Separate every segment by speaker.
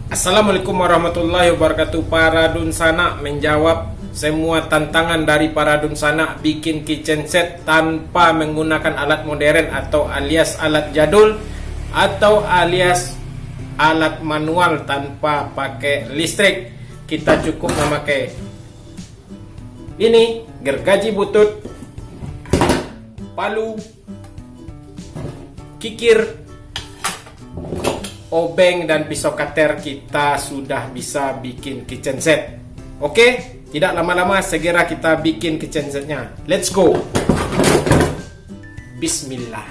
Speaker 1: Assalamualaikum warahmatullahi wabarakatuh. Para dunsana menjawab semua tantangan dari para dunsana bikin kitchen set tanpa menggunakan alat modern atau alias alat jadul atau alias alat manual tanpa pakai listrik. Kita cukup memakai ini, gergaji butut, palu, kikir, obeng, dan pisau cutter. Kita sudah bisa bikin kitchen set. Oke, tidak lama-lama segera kita bikin kitchen setnya. Let's go. Bismillah.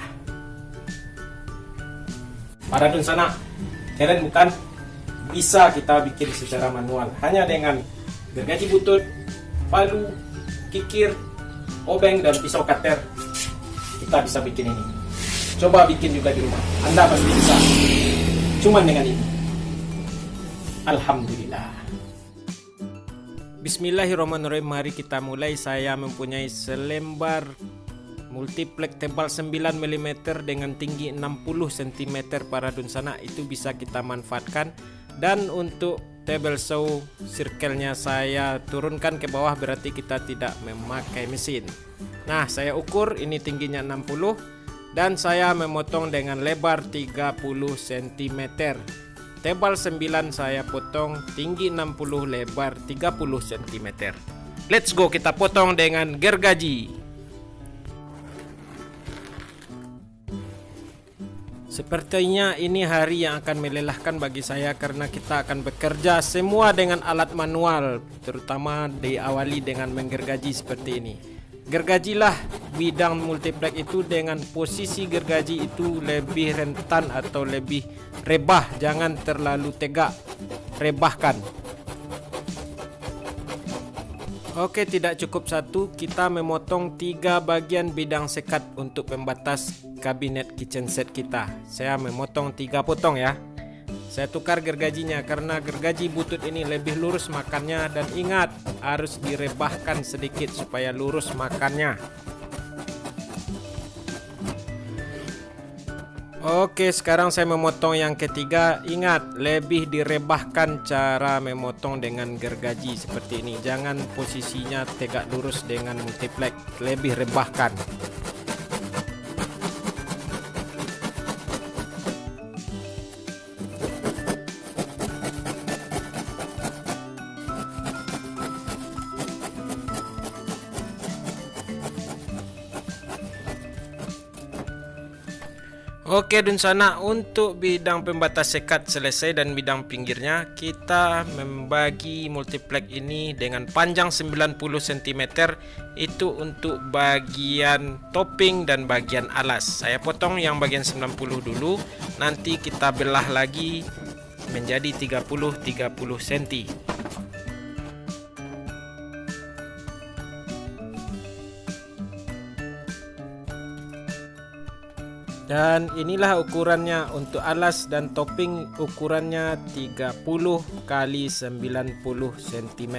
Speaker 1: Para dunsana, kalian bukan bisa kita bikin secara manual hanya dengan gergaji butut, palu, kikir, obeng, dan pisau cutter. Kita bisa bikin ini. Coba bikin juga di rumah. Anda pasti bisa. Cuman dengan ini. Alhamdulillah. Bismillahirrahmanirrahim. Mari kita mulai. Saya mempunyai selembar multiplex tebal 9 mm dengan tinggi 60 cm. Para dunsana, itu bisa kita manfaatkan. Dan untuk table saw circle-nya saya turunkan ke bawah, berarti kita tidak memakai mesin. Nah, saya ukur ini tingginya 60 dan saya memotong dengan lebar 30 cm. Tebal 9 saya potong, tinggi 60, lebar 30 cm. Let's go, kita potong dengan gergaji. Sepertinya ini hari yang akan melelahkan bagi saya karena kita akan bekerja semua dengan alat manual, terutama diawali dengan menggergaji seperti ini. Gergajilah bidang multiplex itu dengan posisi gergaji itu lebih rentan atau lebih rebah, jangan terlalu tegak, rebahkan. Oke, tidak cukup satu, kita memotong 3 bagian bidang sekat untuk pembatas kabinet kitchen set kita. Saya memotong 3 potong ya. Saya tukar gergajinya karena gergaji butut ini lebih lurus makannya, dan ingat harus direbahkan sedikit supaya lurus makannya. Oke, sekarang saya memotong yang ketiga. Ingat, lebih direbahkan cara memotong dengan gergaji seperti ini. Jangan posisinya tegak lurus dengan multiplex, lebih rebahkan. Oke dunsana, untuk bidang pembatas sekat selesai dan bidang pinggirnya, kita membagi multiplex ini dengan panjang 90 cm. Itu untuk bagian topping dan bagian alas. Saya potong yang bagian 90 dulu, nanti kita belah lagi menjadi 30 cm. Dan inilah ukurannya untuk alas dan topping, ukurannya 30 kali 90 cm.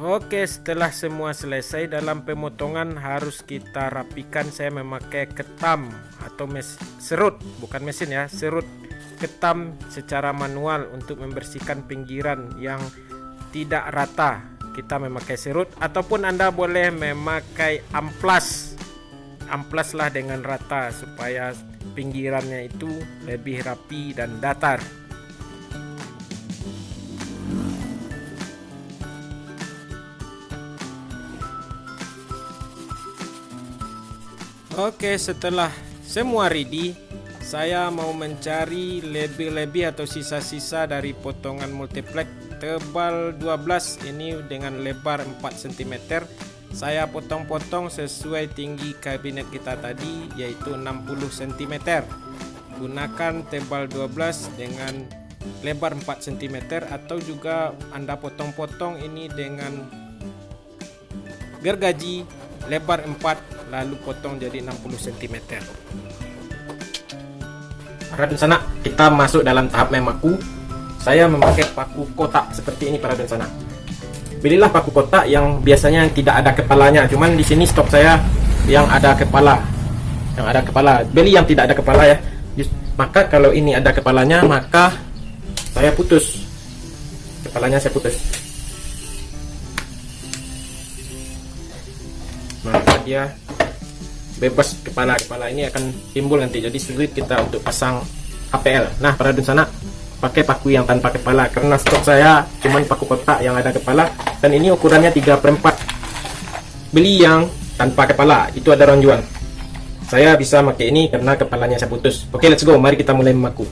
Speaker 1: Oke, setelah semua selesai, dalam pemotongan harus kita rapikan. Saya memakai ketam atau serut, bukan mesin ya, serut ketam secara manual untuk membersihkan pinggiran yang tidak rata. kita memakai serut, ataupun Anda boleh memakai amplas. Amplaslah dengan rata supaya pinggirannya itu lebih rapi dan datar. Oke, setelah semua ready, saya mau mencari lebih-lebih atau sisa-sisa dari potongan multiplex tebal 12 ini dengan lebar 4 cm. Saya potong-potong sesuai tinggi kabinet kita tadi, yaitu 60 cm. Gunakan tebal 12 dengan lebar 4 cm, atau juga Anda potong-potong ini dengan gergaji lebar 4 lalu potong jadi 60 cm. Para donsana, kita masuk dalam tahap memaku. Saya memakai paku kotak seperti ini para donsana. Belilah paku kotak yang biasanya tidak ada kepalanya, cuman di sini stok saya yang ada kepala. Yang ada kepala. Beli yang tidak ada kepala ya. Maka kalau ini ada kepalanya, maka saya putus. Kepalanya saya putus. Maka dia bebas, kepala ini akan timbul nanti, jadi sulit kita untuk pasang HPL. Nah, para donsana, pakai paku yang tanpa kepala karena stok saya cuman paku kotak yang ada kepala, dan ini ukurannya 3/4. Beli yang tanpa kepala, itu ada orang jual. Saya bisa pakai ini karena kepalanya saya putus. Oke, let's go, mari kita mulai memaku.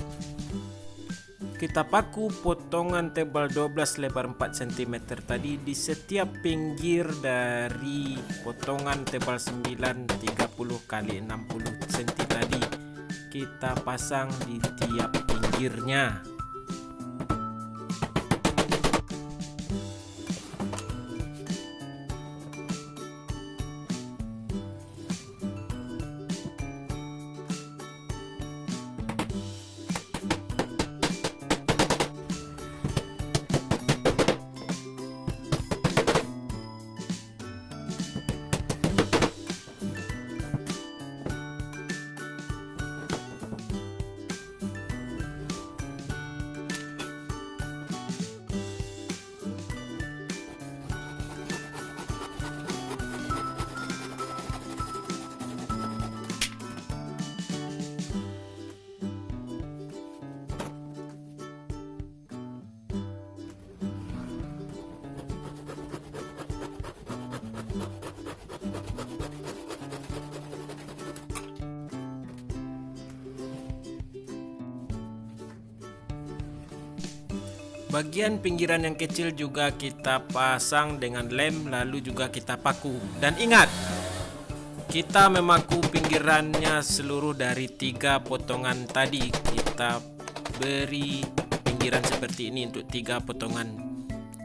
Speaker 1: Kita paku potongan tebal 12 lebar 4 cm tadi di setiap pinggir dari potongan tebal 9 30 kali 60 cm tadi. Kita pasang di tiap pinggirnya. Bagian pinggiran yang kecil juga kita pasang dengan lem, lalu juga kita paku. Dan ingat, kita memaku pinggirannya seluruh dari 3 potongan tadi. Kita beri pinggiran seperti ini untuk 3 potongan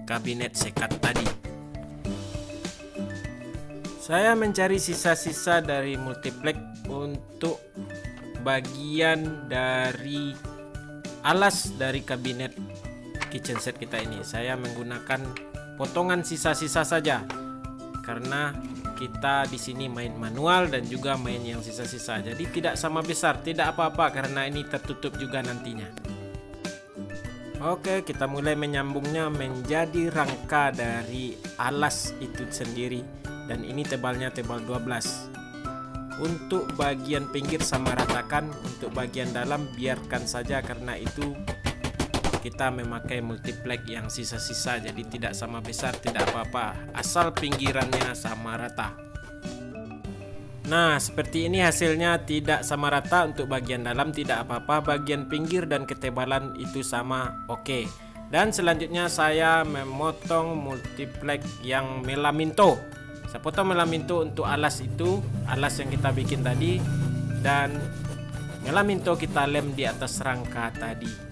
Speaker 1: kabinet sekat tadi. Saya mencari sisa-sisa dari multiplex untuk bagian dari alas dari kabinet kitchen set kita ini. Saya menggunakan potongan sisa-sisa saja karena kita di sini main manual dan juga main yang sisa-sisa. Jadi tidak sama besar, tidak apa-apa karena ini tertutup juga nantinya. Oke, kita mulai menyambungnya menjadi rangka dari alas itu sendiri, dan ini tebalnya tebal 12. Untuk bagian pinggir sama ratakan, untuk bagian dalam biarkan saja karena itu kita memakai multiplex yang sisa-sisa, jadi tidak sama besar, tidak apa-apa, asal pinggirannya sama rata. Nah, seperti ini hasilnya, tidak sama rata. Untuk bagian dalam tidak apa-apa, bagian pinggir dan ketebalan itu sama, oke. Dan selanjutnya saya memotong multiplex yang melaminto. Saya potong melaminto untuk alas itu, alas yang kita bikin tadi, dan melaminto kita lem di atas rangka tadi.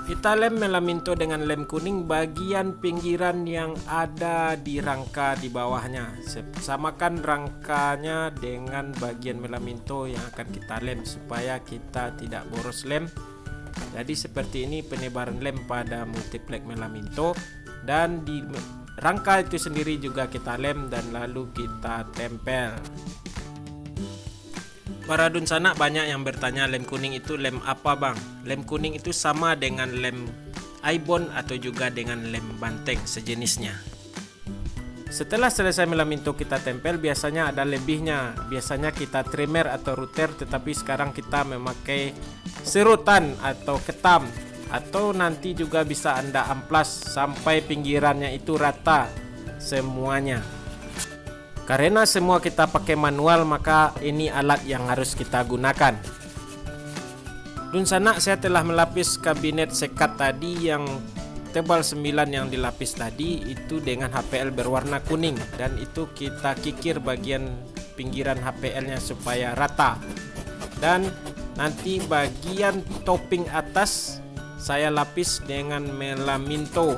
Speaker 1: Kita lem melaminto dengan lem kuning bagian pinggiran yang ada di rangka di bawahnya. Samakan rangkanya dengan bagian melaminto yang akan kita lem supaya kita tidak boros lem. Jadi seperti ini penebaran lem pada multiplex melaminto, dan di rangka itu sendiri juga kita lem dan lalu kita tempel. Para dunsana banyak yang bertanya, lem kuning itu lem apa bang? Lem kuning itu sama dengan lem ibon atau juga dengan lem banteng sejenisnya. Setelah selesai melaminto kita tempel, biasanya ada lebihnya. Biasanya kita trimmer atau router, tetapi sekarang kita memakai serutan atau ketam, atau nanti juga bisa Anda amplas sampai pinggirannya itu rata semuanya. Karena semua kita pakai manual, maka ini alat yang harus kita gunakan. Dunsana, saya telah melapis kabinet sekat tadi yang tebal 9 yang dilapis tadi itu dengan HPL berwarna kuning, dan itu kita kikir bagian pinggiran HPL-nya supaya rata. Dan nanti bagian topping atas saya lapis dengan melaminto.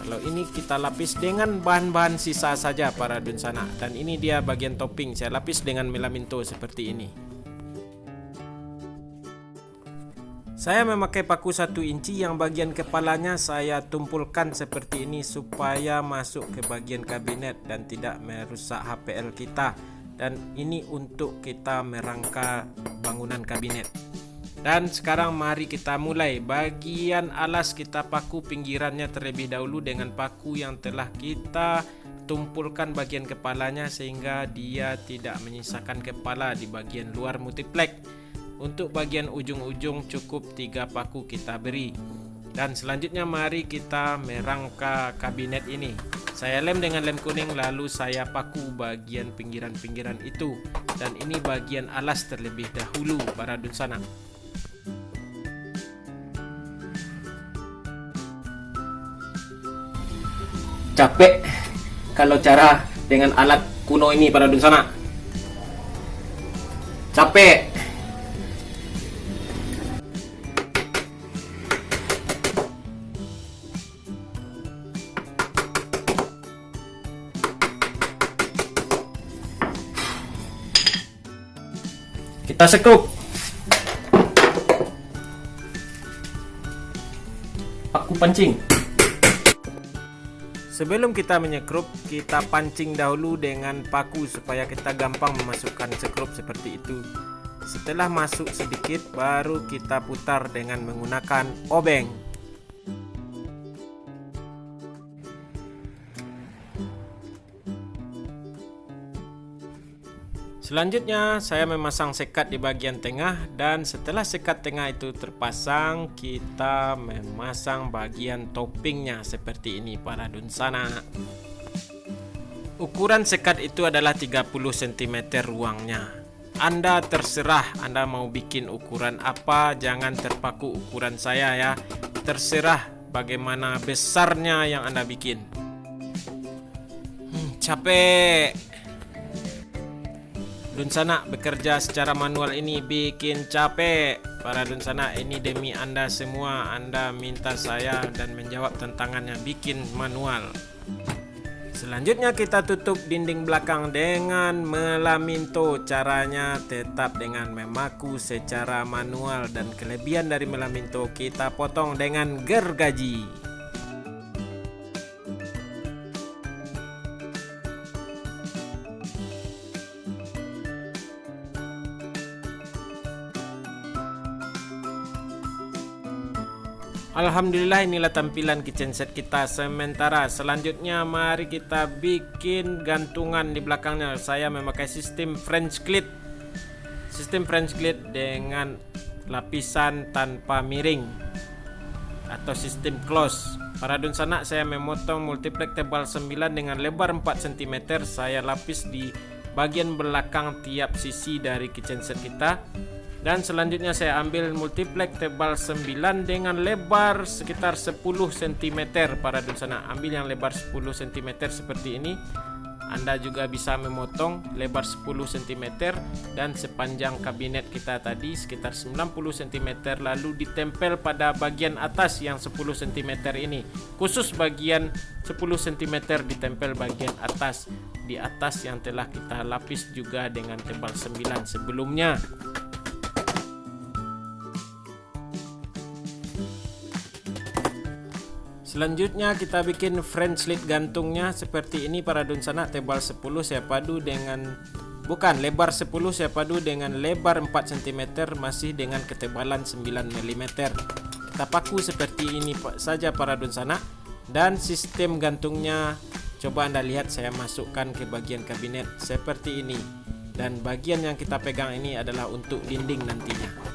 Speaker 1: Kalau ini kita lapis dengan bahan-bahan sisa saja para dunsana, dan ini dia bagian topping, saya lapis dengan melaminto seperti ini. Saya memakai paku 1 inci yang bagian kepalanya saya tumpulkan seperti ini supaya masuk ke bagian kabinet dan tidak merusak HPL kita. Dan ini untuk kita merangka bangunan kabinet. Dan sekarang mari kita mulai. Bagian alas kita paku pinggirannya terlebih dahulu dengan paku yang telah kita tumpulkan bagian kepalanya sehingga dia tidak menyisakan kepala di bagian luar multiplex. Untuk bagian ujung-ujung cukup 3 paku kita beri. Dan selanjutnya mari kita merangka kabinet ini. Saya lem dengan lem kuning, lalu saya paku bagian pinggiran-pinggiran itu. Dan ini bagian alas terlebih dahulu para dunsana. Capek kalau cara dengan alat kuno ini para dunsana. Capek. Kita sekrup. Paku pancing. Sebelum kita menyekrup, kita pancing dahulu dengan paku supaya kita gampang memasukkan sekrup seperti itu. Setelah masuk sedikit, baru kita putar dengan menggunakan obeng. Selanjutnya saya memasang sekat di bagian tengah, dan setelah sekat tengah itu terpasang, kita memasang bagian toppingnya seperti ini para dunsana. Ukuran sekat itu adalah 30 cm ruangnya. Anda terserah Anda mau bikin ukuran apa, jangan terpaku ukuran saya ya. Terserah bagaimana besarnya yang Anda bikin. Capek. Dunsana, bekerja secara manual ini bikin capek. Para dunsana, ini demi Anda semua. Anda minta saya dan menjawab tantangannya bikin manual. Selanjutnya kita tutup dinding belakang dengan melaminto. Caranya tetap dengan memaku secara manual, dan kelebihan dari melaminto kita potong dengan gergaji. Alhamdulillah, inilah tampilan kitchen set kita sementara. Selanjutnya mari kita bikin gantungan di belakangnya. Saya memakai sistem French clip. Sistem French clip dengan lapisan tanpa miring atau sistem close. Para dunsana, saya memotong multiplex tebal 9 dengan lebar 4 cm. Saya lapis di bagian belakang tiap sisi dari kitchen set kita. Dan selanjutnya saya ambil multiplex tebal 9 dengan lebar sekitar 10 cm para dunsana. Ambil yang lebar 10 cm seperti ini. Anda juga bisa memotong lebar 10 cm dan sepanjang kabinet kita tadi sekitar 90 cm, lalu ditempel pada bagian atas yang 10 cm ini. Khusus bagian 10 cm ditempel bagian atas, di atas yang telah kita lapis juga dengan tebal 9 sebelumnya. Selanjutnya kita bikin French slit gantungnya seperti ini para dunsana. Tebal 10 saya padu dengan lebar 10 saya padu dengan lebar 4 cm masih dengan ketebalan 9 mm. Kita paku seperti ini saja para dunsana, dan sistem gantungnya coba Anda lihat, saya masukkan ke bagian kabinet seperti ini, dan bagian yang kita pegang ini adalah untuk dinding nantinya.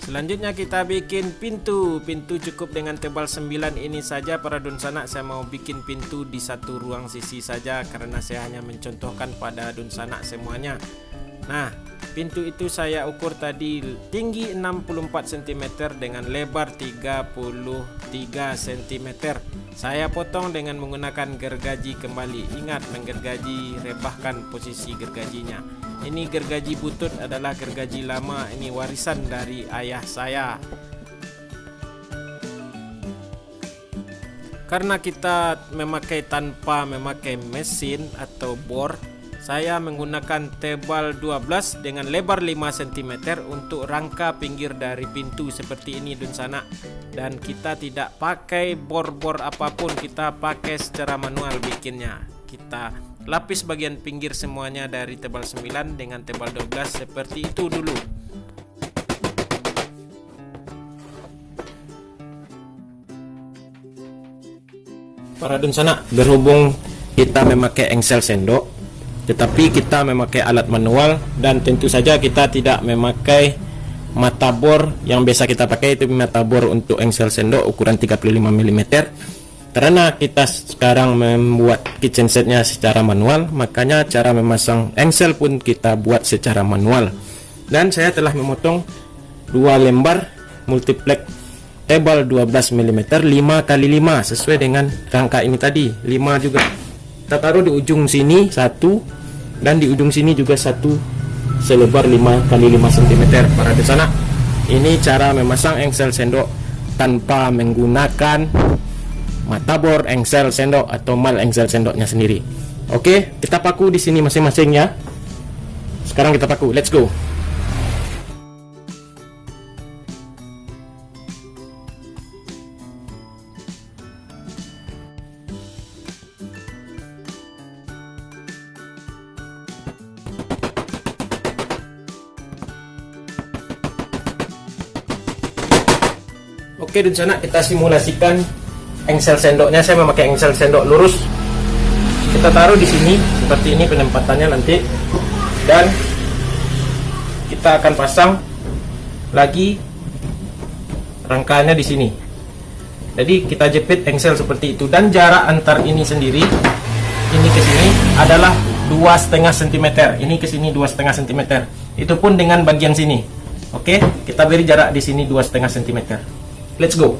Speaker 1: Selanjutnya kita bikin pintu. Pintu cukup dengan tebal 9 ini saja para dunsana. Saya mau bikin pintu di satu ruang sisi saja karena saya hanya mencontohkan pada dunsana semuanya. Nah, pintu itu saya ukur tadi tinggi 64 cm dengan lebar 33 cm. Saya potong dengan menggunakan gergaji kembali. Ingat, menggergaji, rebahkan posisi gergajinya. Ini gergaji butut adalah gergaji lama, ini warisan dari ayah saya. Karena kita tanpa memakai mesin atau bor, saya menggunakan tebal 12 dengan lebar 5 cm untuk rangka pinggir dari pintu seperti ini dunsana. Dan kita tidak pakai bor-bor apapun, kita pakai secara manual bikinnya. Kita lapis bagian pinggir semuanya dari tebal 9 dengan tebal 12 seperti itu dulu. Para dunsana, berhubung kita memakai engsel sendok, tetapi kita memakai alat manual, dan tentu saja kita tidak memakai mata bor yang biasa kita pakai, itu mata bor untuk engsel sendok ukuran 35 mm. Karena kita sekarang membuat kitchen setnya secara manual, makanya cara memasang engsel pun kita buat secara manual. Dan saya telah memotong 2 lembar multiplex tebal 12 mm 5x5 sesuai dengan rangka ini tadi, 5 juga. Kita taruh di ujung sini 1 dan di ujung sini juga 1 selebar 5x5 cm. Para dunsana, ini cara memasang engsel sendok tanpa menggunakan mata bor engsel sendok atau mal engsel sendoknya sendiri. Oke, kita paku di sini masing-masing ya. Sekarang kita paku, let's go. Oke dunsana, kita simulasikan engsel sendoknya. Saya memakai engsel sendok lurus. Kita taruh di sini seperti ini penempatannya nanti, dan kita akan pasang lagi rangkanya di sini. Jadi kita jepit engsel seperti itu, dan jarak antar ini sendiri, ini ke sini adalah 2,5 cm. Ini ke sini 2,5 cm. Itu pun dengan bagian sini. Oke, kita beri jarak di sini 2,5 cm. Let's go.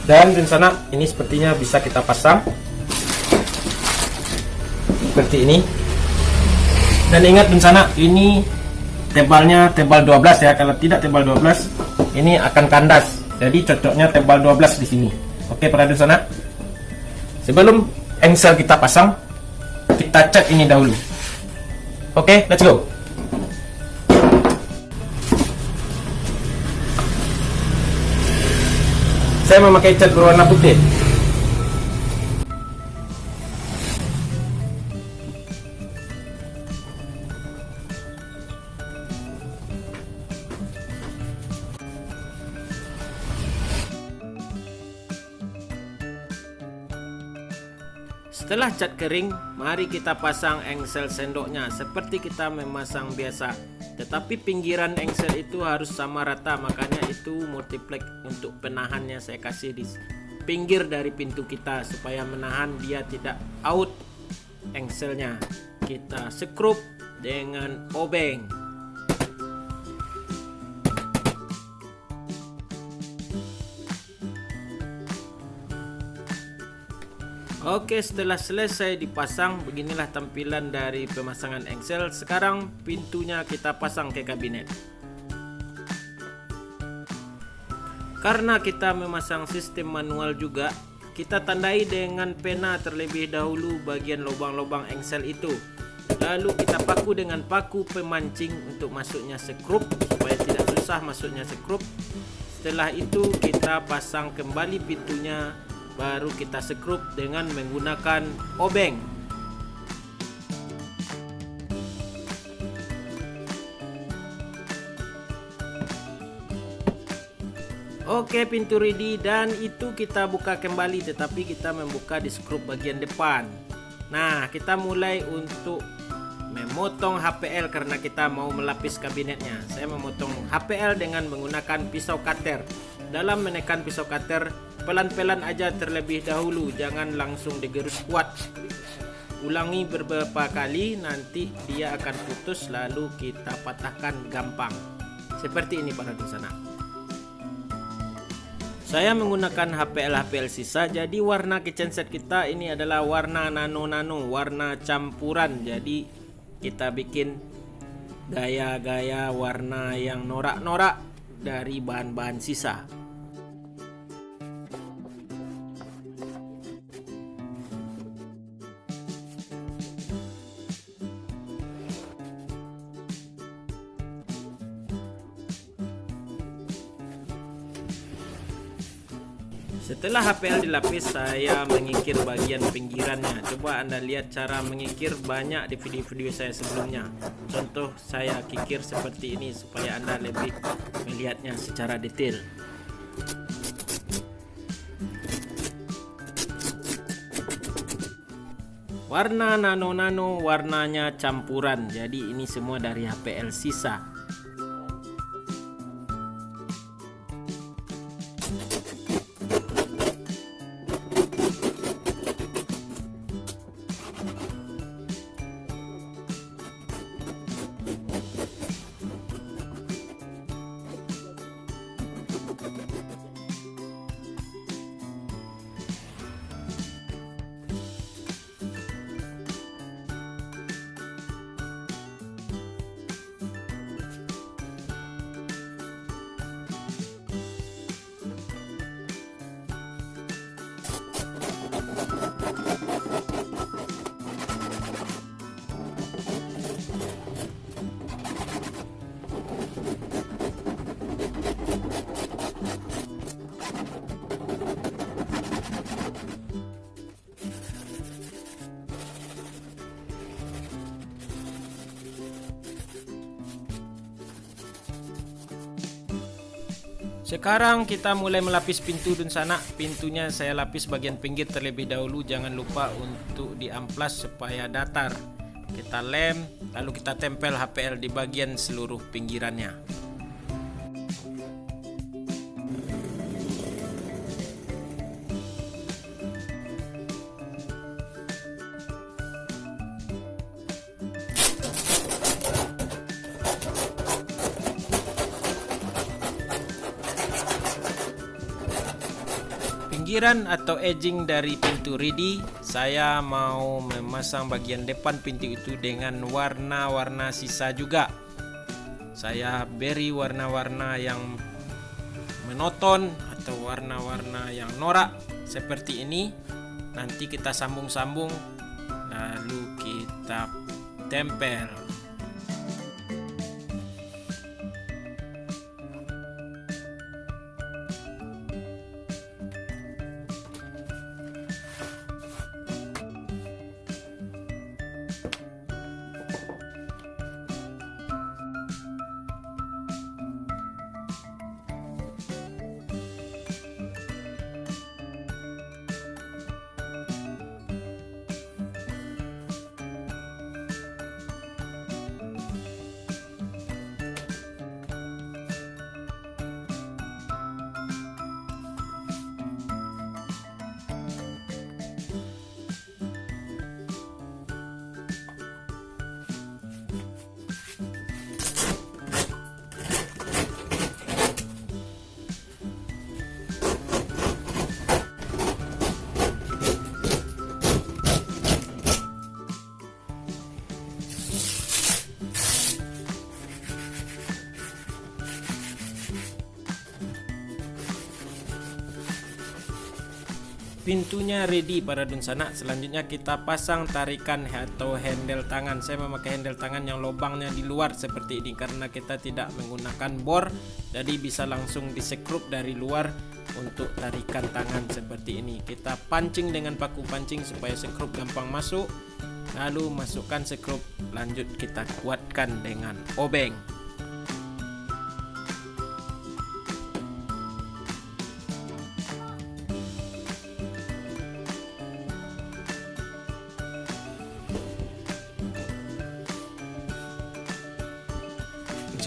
Speaker 1: Dan di sana ini sepertinya bisa kita pasang seperti ini. Dan ingat di sana ini tebalnya tebal 12 ya. Kalau tidak tebal 12 ini akan kandas. Jadi cocoknya tebal 12 di sini. Oke, para di sana. Sebelum engsel kita pasang, kita cat ini dahulu. Oke, let's go. Saya memakai cat berwarna putih. Setelah cat kering, mari kita pasang engsel sendoknya seperti kita memasang biasa. Tetapi pinggiran engsel itu harus sama rata, makanya itu multiplex untuk penahannya saya kasih di pinggir dari pintu kita supaya menahan dia tidak out engselnya. Kita skrup dengan obeng. Oke, setelah selesai dipasang, beginilah tampilan dari pemasangan engsel. Sekarang pintunya kita pasang ke kabinet. Karena kita memasang sistem manual juga, kita tandai dengan pena terlebih dahulu bagian lubang-lubang engsel itu. Lalu kita paku dengan paku pemancing untuk masuknya skrup supaya tidak susah masuknya skrup. Setelah itu kita pasang kembali pintunya, baru kita skrup dengan menggunakan obeng. Oke, pintu ready dan itu kita buka kembali, tetapi kita membuka di skrup bagian depan. Nah, kita mulai untuk memotong HPL karena kita mau melapis kabinetnya. Saya memotong HPL dengan menggunakan pisau cutter. Dalam menekan pisau cutter, pelan-pelan aja terlebih dahulu, jangan langsung digerus kuat. Ulangi beberapa kali, nanti dia akan putus lalu kita patahkan gampang. Seperti ini para dusana. Saya menggunakan HPL sisa, jadi warna kitchen set kita ini adalah warna nano-nano, warna campuran. Jadi kita bikin gaya-gaya warna yang norak-norak dari bahan-bahan sisa. Setelah HPL dilapis, saya mengikir bagian pinggirannya. Coba Anda lihat cara mengikir banyak di video-video saya sebelumnya. Contoh saya kikir seperti ini supaya Anda lebih melihatnya secara detail. Warna nano-nano, warnanya campuran. Jadi ini semua dari HPL sisa. Sekarang kita mulai melapis pintu dan sana. Pintunya saya lapis bagian pinggir terlebih dahulu. Jangan lupa untuk diamplas supaya datar. Kita lem, lalu kita tempel HPL di bagian seluruh pinggirannya. Pinggiran atau edging dari pintu ready, saya mau memasang bagian depan pintu itu dengan warna-warna sisa juga. Saya beri warna-warna yang monoton atau warna-warna yang norak seperti ini. Nanti kita sambung-sambung lalu kita tempel. Pintunya ready para dunsana. Selanjutnya kita pasang tarikan atau handle tangan. Saya memakai handle tangan yang lubangnya di luar seperti ini karena kita tidak menggunakan bor, jadi bisa langsung disekrup dari luar untuk tarikan tangan seperti ini. Kita pancing dengan paku pancing supaya sekrup gampang masuk. Lalu masukkan sekrup, lanjut kita kuatkan dengan obeng.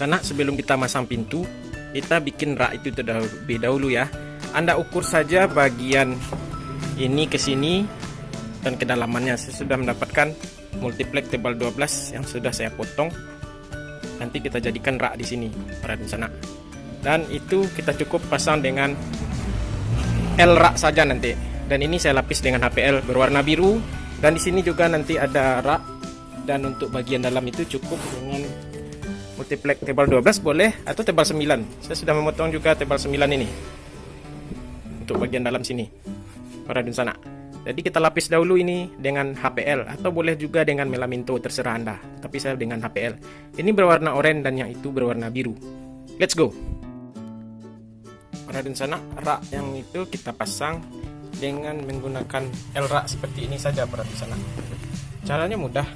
Speaker 1: Sana sebelum kita masang pintu, kita bikin rak itu terlebih dahulu ya. Anda ukur saja bagian ini ke sini dan kedalamannya. Saya sudah mendapatkan multiplex tebal 12 yang sudah saya potong. Nanti kita jadikan rak di sini para dunsana. Dan itu kita cukup pasang dengan L rak saja nanti. Dan ini saya lapis dengan HPL berwarna biru. Dan di sini juga nanti ada rak. Dan untuk bagian dalam itu cukup dengan multiplex tebal 12 boleh atau tebal 9. Saya sudah memotong juga tebal 9 ini untuk bagian dalam sini para dunsana. Jadi kita lapis dahulu ini dengan HPL atau boleh juga dengan melaminto, terserah Anda. Tapi saya dengan HPL. Ini berwarna oranye dan yang itu berwarna biru. Let's go. Para dunsana, rak yang itu kita pasang dengan menggunakan L rak seperti ini saja para dunsana. Caranya mudah.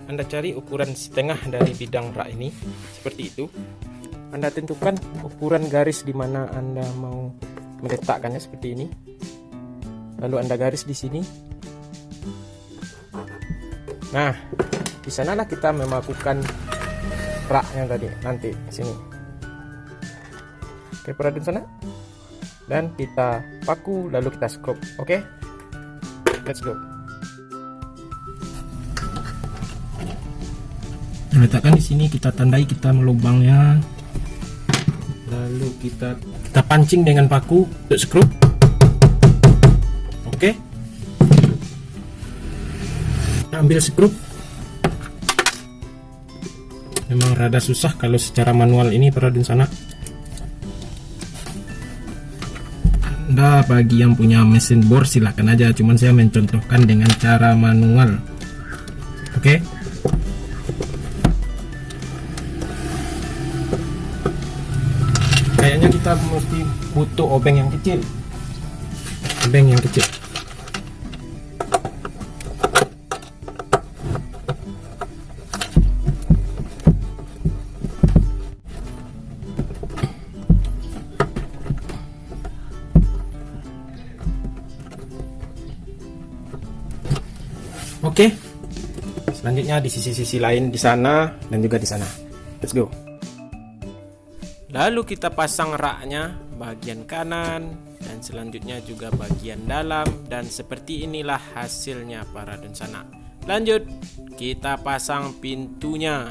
Speaker 1: Anda cari ukuran setengah dari bidang rak ini seperti itu. Anda tentukan ukuran garis di mana Anda mau meletakkannya seperti ini. Lalu Anda garis di sini. Nah, di sanalah kita memakukan rak yang tadi nanti sini. Oke, para dunsana. Dan kita paku lalu kita skrup. Oke. Let's go. Letakkan di sini, kita tandai, kita melubangnya, lalu kita pancing dengan paku untuk skrup. Oke, ambil skrup. Memang rada susah kalau secara manual ini para dunsana. Anda bagi yang punya mesin bor silakan aja, cuman saya mencontohkan dengan cara manual. Oke. Kayaknya kita mesti butuh obeng yang kecil. Obeng yang kecil. Oke. Selanjutnya di sisi-sisi lain di sana dan juga di sana. Let's go. Lalu kita pasang raknya bagian kanan dan selanjutnya juga bagian dalam, dan seperti inilah hasilnya para dunsana. Lanjut kita pasang pintunya.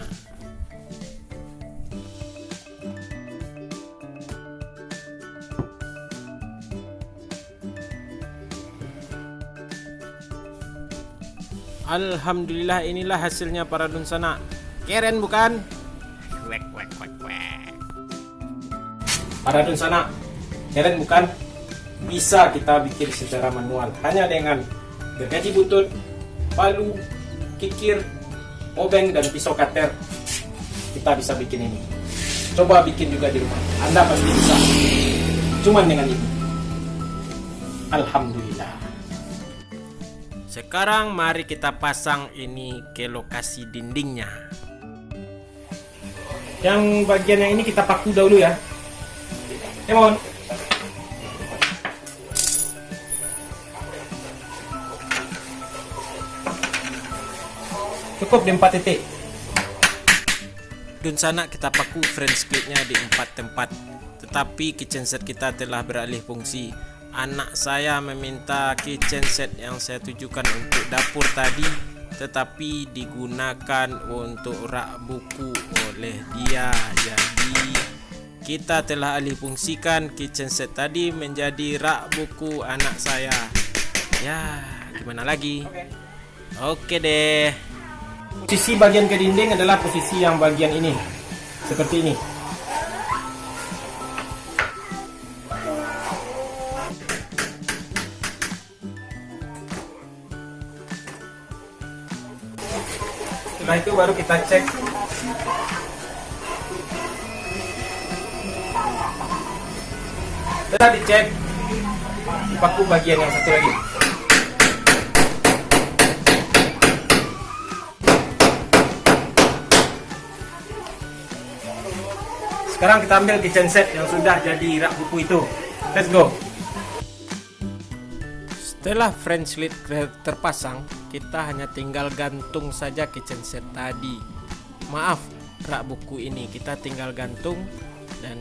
Speaker 1: Alhamdulillah, inilah hasilnya para dunsana. Keren bukan? Wek wek wek wek. Para dunsana, keren bukan? Bisa kita bikin secara manual hanya dengan gergaji butut, palu, kikir, obeng, dan pisau cutter. Kita bisa bikin ini. Coba bikin juga di rumah, Anda pasti bisa. Cuman dengan ini. Alhamdulillah. Sekarang mari kita pasang ini ke lokasi dindingnya. Yang bagian yang ini kita paku dahulu ya. Come on. Cukup di 4 titik. Dunsana kita paku French splitnya di 4 tempat. Tetapi kitchen set kita telah beralih fungsi. Anak saya meminta kitchen set yang saya tujukan untuk dapur tadi, tetapi digunakan untuk rak buku oleh dia. Jadi kita telah alih fungsikan kitchen set tadi menjadi rak buku anak saya. Ya, gimana lagi? Oke deh. Posisi bagian ke dinding adalah posisi yang bagian ini. Seperti ini. Setelah itu baru kita cek. Setelah dicek, paku bagian yang satu lagi. Sekarang kita ambil kitchen set yang sudah jadi rak buku itu. Let's go. Setelah French lid terpasang, kita hanya tinggal gantung saja kitchen set tadi. Maaf, rak buku ini kita tinggal gantung dan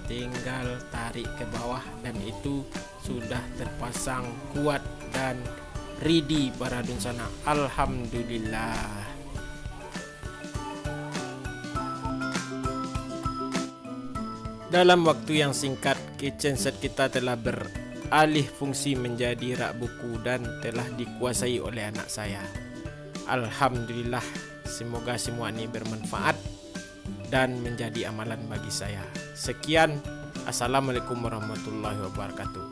Speaker 1: tinggal tarik ke bawah, dan itu sudah terpasang kuat dan ready para dunsana. Alhamdulillah. Dalam waktu yang singkat, kitchen set kita telah beralih fungsi menjadi rak buku dan telah dikuasai oleh anak saya. Alhamdulillah, semoga semua ini bermanfaat dan menjadi amalan bagi saya. Sekian, assalamualaikum warahmatullahi wabarakatuh.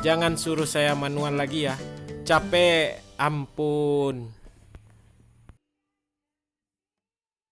Speaker 1: Jangan suruh saya manual lagi ya, capek, ampun.